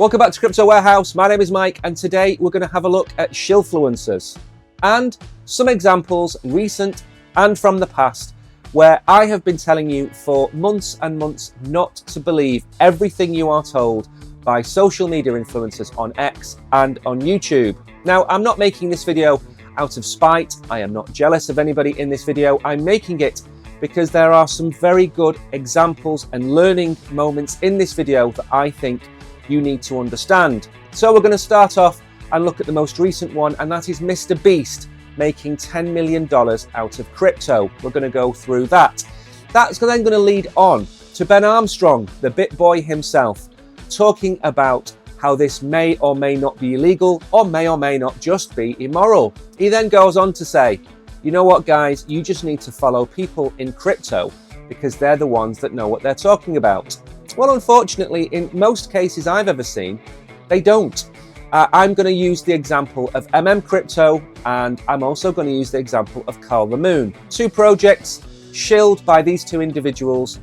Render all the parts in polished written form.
Welcome back to Crypto Warehouse. My name is Mike, and today we're going to have a look at shillfluencers and some examples, recent and from the past, where I have been telling you for months and months not to believe everything you are told by social media influencers on X and on YouTube. Now, I'm not making this video out of spite. I am not jealous of anybody in this video. I'm making it because there are some very good examples and learning moments in this video that I think you need to understand. So we're going to start off and look at the most recent one, and that is Mr. Beast making $10 million out of crypto. We're going to go through that. That's then going to lead on to Ben Armstrong, the Bitboy himself, talking about how this may or may not be illegal or may not just be immoral. He then goes on to say, you know what, guys, you just need to follow people in crypto because they're the ones that know what they're talking about. Well, unfortunately, in most cases I've ever seen, they don't. I'm going to use the example of Crypto, and I'm also going to use the example of Carl the Moon. Two projects shilled by these two individuals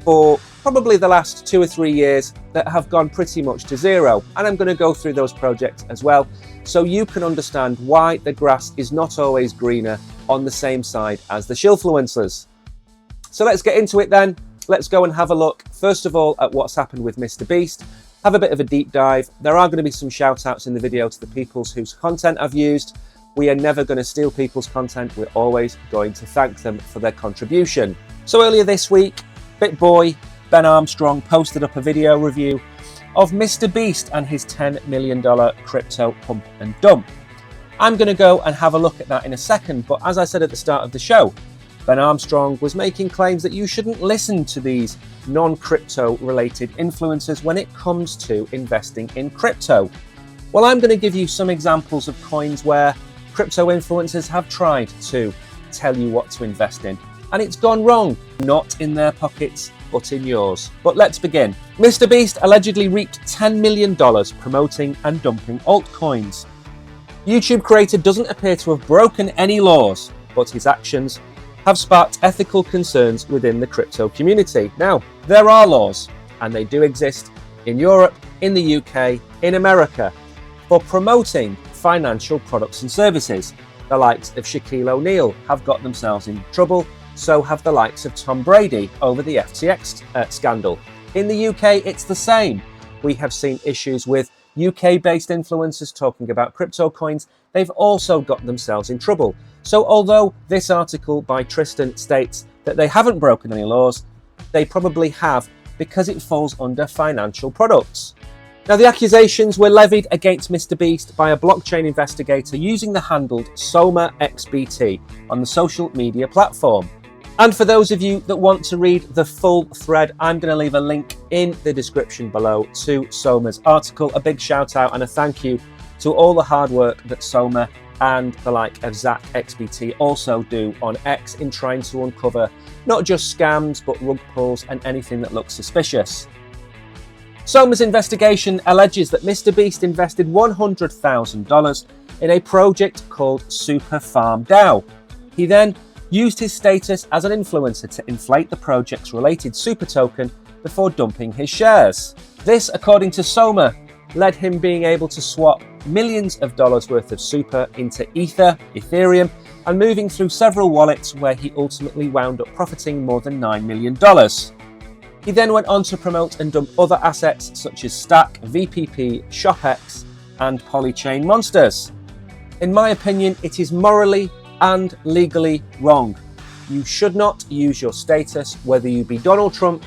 for probably the last 2 or 3 years that have gone pretty much to zero. And I'm going to go through those projects as well, so you can understand why the grass is not always greener on the same side as the shillfluencers. So let's get into it then. Let's go and have a look, first of all, at what's happened with Mr. Beast. Have a bit of a deep dive. There are going to be some shout outs in the video to the people whose content I've used. We are never going to steal people's content. We're always going to thank them for their contribution. So earlier this week, Bitboy, Ben Armstrong, posted up a video review of Mr. Beast and his $10 million crypto pump and dump. I'm going to go and have a look at that in a second, but as I said at the start of the show, Ben Armstrong was making claims that you shouldn't listen to these non-crypto related influencers when it comes to investing in crypto. Well, I'm going to give you some examples of coins where crypto influencers have tried to tell you what to invest in, and it's gone wrong, not in their pockets, but in yours. But let's begin. Mr. Beast allegedly reaped $10 million promoting and dumping altcoins. YouTube creator doesn't appear to have broken any laws, but his actions have sparked ethical concerns within the crypto community. Now, there are laws, and they do exist in Europe, in the UK, in America, for promoting financial products and services. The likes of Shaquille O'Neal have got themselves in trouble, so have the likes of Tom Brady over the FTX scandal. In the UK, it's the same. We have seen issues with UK-based influencers talking about crypto coins. They've also got themselves in trouble. So although this article by Tristan states that they haven't broken any laws, they probably have, because it falls under financial products. Now, the accusations were levied against Mr. Beast by a blockchain investigator using the handle SomaXBT on the social media platform. And for those of you that want to read the full thread, I'm going to leave a link in the description below to Soma's article. A big shout out and a thank you to all the hard work that Soma and the like of ZachXBT also do on X in trying to uncover not just scams, but rug pulls and anything that looks suspicious. Soma's investigation alleges that Mr. Beast invested $100,000 in a project called Super Farm DAO. He then used his status as an influencer to inflate the project's related super token before dumping his shares. This, according to Soma, led him being able to swap millions of dollars worth of super into Ethereum, and moving through several wallets where he ultimately wound up profiting more than $9 million. He then went on to promote and dump other assets such as Stack, VPP, ShopX, and Polychain Monsters. In my opinion, it is morally and legally wrong. You should not use your status, whether you be Donald Trump,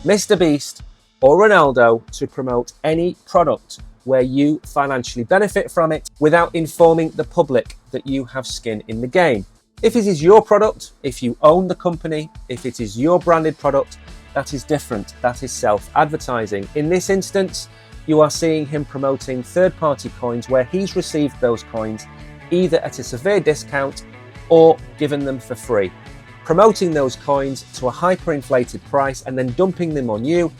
Mr. Beast, or Ronaldo, to promote any product where you financially benefit from it without informing the public that you have skin in the game. If it is your product, if you own the company, if it is your branded product, that is different. That is self-advertising. In this instance, you are seeing him promoting third-party coins where he's received those coins either at a severe discount or given them for free. Promoting those coins to a hyperinflated price and then dumping them on you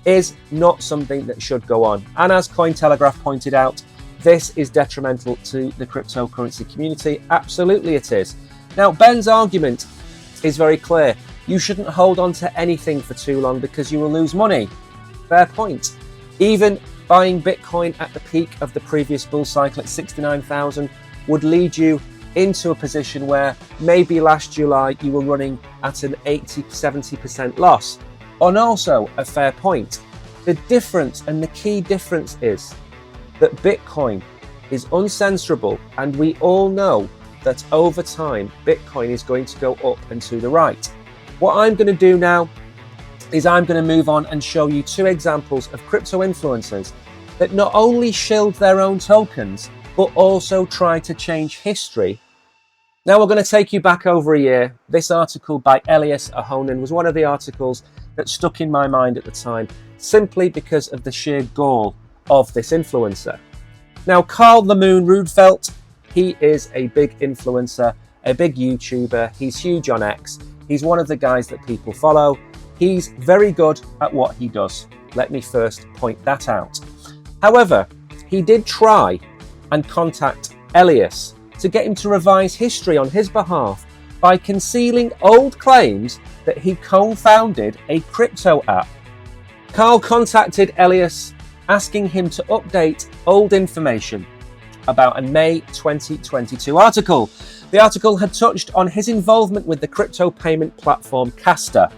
is not something that should go on. And as Cointelegraph pointed out, this is detrimental to the cryptocurrency community. Absolutely it is. Now, Ben's argument is very clear. You shouldn't hold on to anything for too long because you will lose money. Fair point. Even buying Bitcoin at the peak of the previous bull cycle at 69,000 would lead you into a position where maybe last July you were running at an 80-70% loss. And also a fair point. The difference, and the key difference, is that Bitcoin is uncensorable, and we all know that over time Bitcoin is going to go up and to the right. What I'm going to do now is I'm going to move on and show you two examples of crypto influencers that not only shilled their own tokens, but also tried to change history. Now we're going to take you back over a year. This article by Elias Ahonen was one of the articles that stuck in my mind at the time, simply because of the sheer gall of this influencer. Now, Carl the Moon Rudfelt, he is a big influencer, a big YouTuber. He's huge on X. He's one of the guys that people follow. He's very good at what he does. Let me first point that out. However, he did try and contact Elias to get him to revise history on his behalf by concealing old claims that he co-founded a crypto app. Carl contacted Elias asking him to update old information about a May 2022 article. The article had touched on his involvement with the crypto payment platform Castor.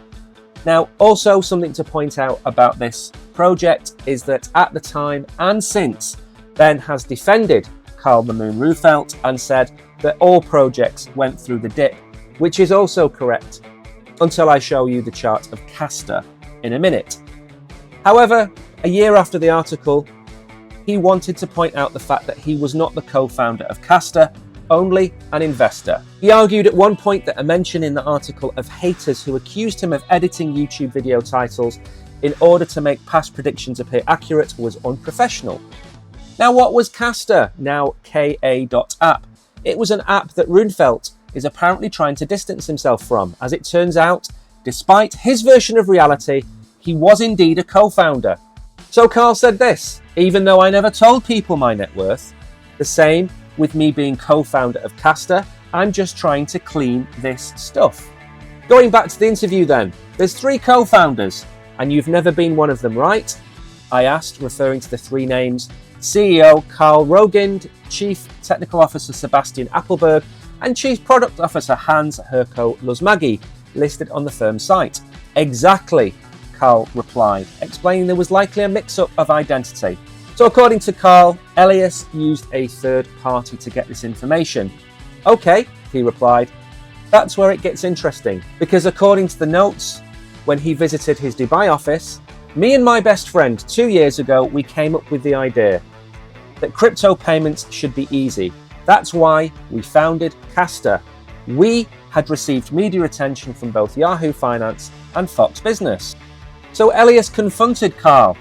Now, also something to point out about this project is that at the time and since, Ben has defended Carl the Moon Rudfelt and said that all projects went through the dip, which is also correct until I show you the chart of Castor in a minute. However, a year after the article, he wanted to point out the fact that he was not the co-founder of Castor, only an investor. He argued at one point that a mention in the article of haters who accused him of editing YouTube video titles in order to make past predictions appear accurate was unprofessional. Now, what was Castor, now KA.app? It was an app that Rudfelt is apparently trying to distance himself from. As it turns out, despite his version of reality, he was indeed a co-founder. So Carl said this: even though I never told people my net worth, the same with me being co-founder of Castor, I'm just trying to clean this stuff. Going back to the interview then, there's 3 co-founders, and you've never been one of them, right? I asked, referring to the 3 names: CEO Carl Rogind, Chief Technical Officer Sebastian Appelberg, and Chief Product Officer Hans Herko Lusmagi, listed on the firm's site. Exactly, Carl replied, explaining there was likely a mix-up of identity. So according to Carl, Elias used a third party to get this information. Okay, he replied, that's where it gets interesting, because according to the notes, when he visited his Dubai office, me and my best friend 2 years ago, we came up with the idea that crypto payments should be easy. That's why we founded Castor. We had received media attention from both Yahoo Finance and Fox Business. So Elias confronted Carl.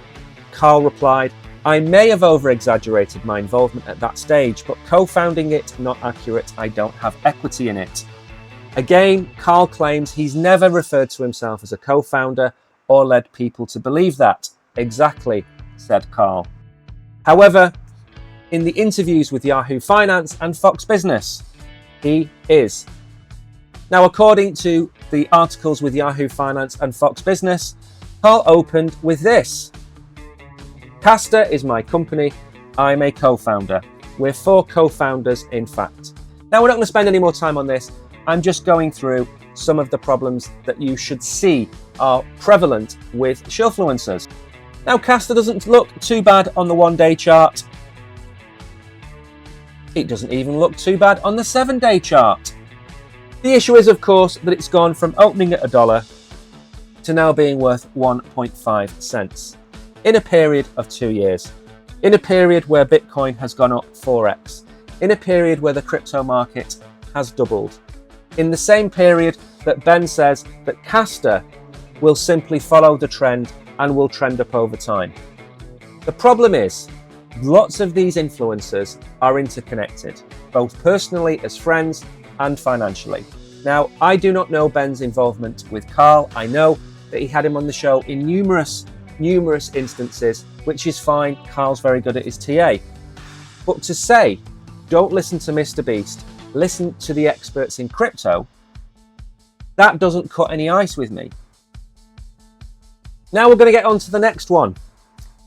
Carl replied, I may have over-exaggerated my involvement at that stage, but co-founding it, not accurate. I don't have equity in it. Again, Carl claims he's never referred to himself as a co-founder or led people to believe that. Exactly, said Carl. However, in the interviews with Yahoo Finance and Fox Business, he is. Now, according to the articles with Yahoo Finance and Fox Business, Carl opened with this: Castor is my company. I'm a co-founder. We're 4 co-founders, in fact. Now, we're not going to spend any more time on this. I'm just going through some of the problems that you should see are prevalent with shillfluencers. Now, Castor doesn't look too bad on the 1-day chart. It doesn't even look too bad on the 7-day chart. The issue is, of course, that it's gone from opening at $1 to now being worth 1.5 cents in a period of 2 years, in a period where Bitcoin has gone up 4x, in a period where the crypto market has doubled, in the same period that Ben says that Castor will simply follow the trend and will trend up over time. The problem is, lots of these influencers are interconnected, both personally as friends and financially. Now, I do not know Ben's involvement with Carl. I know that he had him on the show in numerous instances, which is fine. Carl's very good at his TA. But to say, don't listen to Mr. Beast, listen to the experts in crypto, that doesn't cut any ice with me. Now we're going to get on to the next one.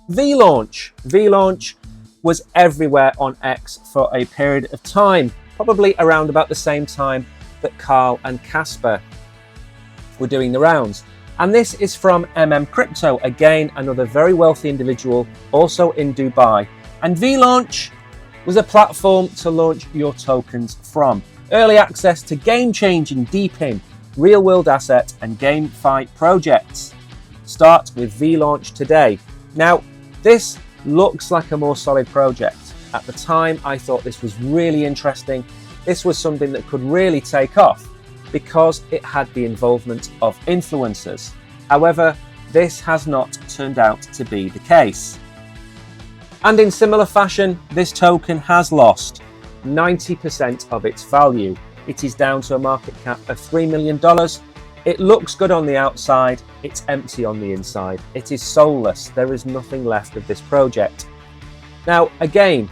V-Launch. V-Launch was everywhere on X for a period of time, probably around about the same time that Carl and Casper were doing the rounds. And this is from Crypto, again, another very wealthy individual, also in Dubai. And V-Launch was a platform to launch your tokens from. Early access to game-changing, deep-in, real-world asset and GameFi projects. Start with V-Launch today. Now, this looks like a more solid project. At the time, I thought this was really interesting. This was something that could really take off because it had the involvement of influencers. However, this has not turned out to be the case. And in similar fashion, this token has lost 90% of its value. It is down to a market cap of $3 million. It looks good on the outside, it's empty on the inside. It is soulless, there is nothing left of this project. Now, again,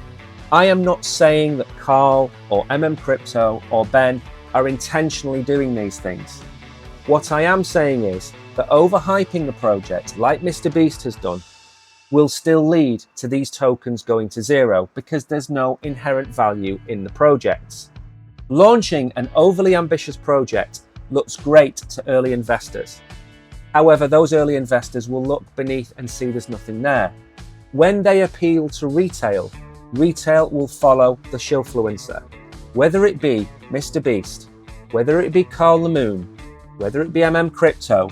I am not saying that Carl or Crypto or Ben are intentionally doing these things. What I am saying is that overhyping the project, like Mr. Beast has done, will still lead to these tokens going to zero because there's no inherent value in the projects. Launching an overly ambitious project looks great to early investors. However, those early investors will look beneath and see there's nothing there. When they appeal to retail, retail will follow the shillfluencer. Whether it be Mr. Beast, whether it be Carl the Moon, whether it be Crypto,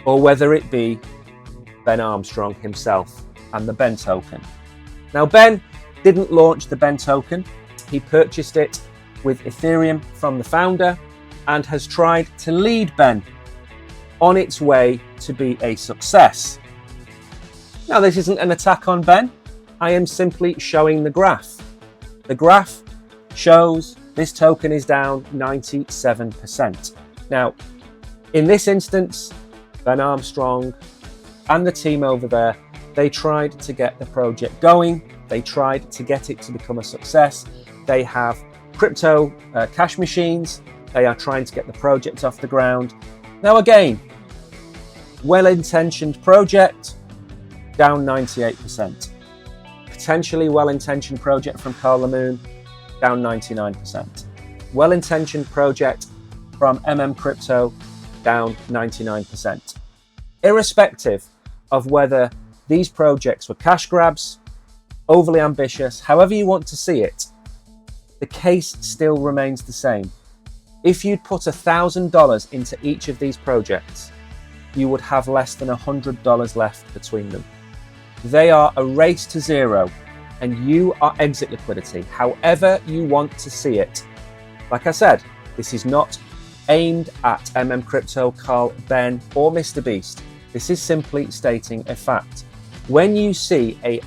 or whether it be Ben Armstrong himself and the Ben token. Now, Ben didn't launch the Ben token. He purchased it with Ethereum from the founder and has tried to lead Ben on its way to be a success. Now, this isn't an attack on Ben. I am simply showing the graph. The graph shows this token is down 97%. Now, in this instance, Ben Armstrong and the team over there, they tried to get the project going. They tried to get it to become a success. They have crypto cash machines. They are trying to get the project off the ground. Now again, well-intentioned project, down 98%. Potentially well-intentioned project from Carl the Moon, down 99%. Well-intentioned project from Crypto, down 99%. Irrespective of whether these projects were cash grabs, overly ambitious, however you want to see it, the case still remains the same. If you'd put $1,000 into each of these projects, you would have less than $100 left between them. They are a race to zero, and you are exit liquidity, however you want to see it. Like I said, this is not aimed at Crypto, Carl, Ben, or Mr. Beast. This is simply stating a fact. When you see a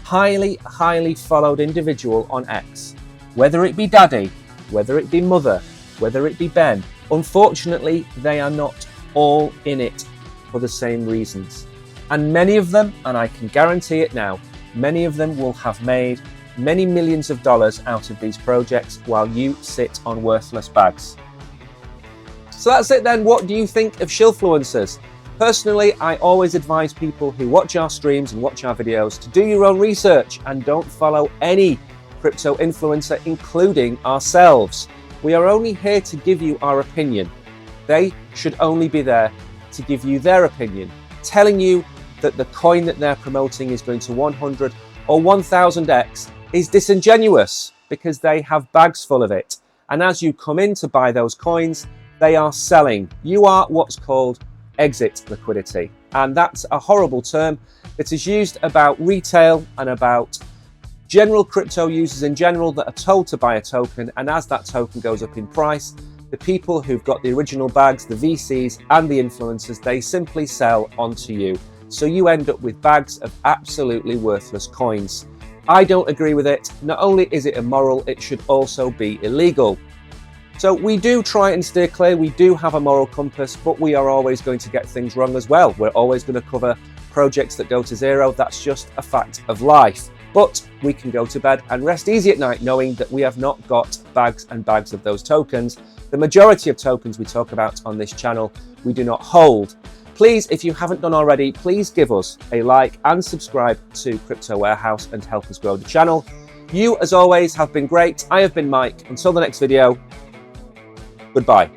highly followed individual on X, whether it be Daddy, whether it be Mother, whether it be Ben, unfortunately, they are not all in it for the same reasons. And many of them, and I can guarantee it now, many of them will have made many millions of dollars out of these projects while you sit on worthless bags. So that's it then. What do you think of shillfluencers? Personally, I always advise people who watch our streams and watch our videos to do your own research and don't follow any crypto influencer, including ourselves. We are only here to give you our opinion. They should only be there to give you their opinion. Telling you that the coin that they're promoting is going to 100 or 1000x is disingenuous because they have bags full of it. And as you come in to buy those coins, they are selling. You are what's called exit liquidity. And that's a horrible term that is used about retail and about general crypto users in general that are told to buy a token, and as that token goes up in price, the people who've got the original bags, the VCs and the influencers, they simply sell onto you. So you end up with bags of absolutely worthless coins. I don't agree with it. Not only is it immoral, it should also be illegal. So we do try and steer clear. We do have a moral compass, but we are always going to get things wrong as well. We're always going to cover projects that go to zero. That's just a fact of life. But we can go to bed and rest easy at night knowing that we have not got bags and bags of those tokens. The majority of tokens we talk about on this channel, we do not hold. Please, if you haven't done already, please give us a like and subscribe to Crypto Warehouse and help us grow the channel. You, as always, have been great. I have been Mike. Until the next video, goodbye.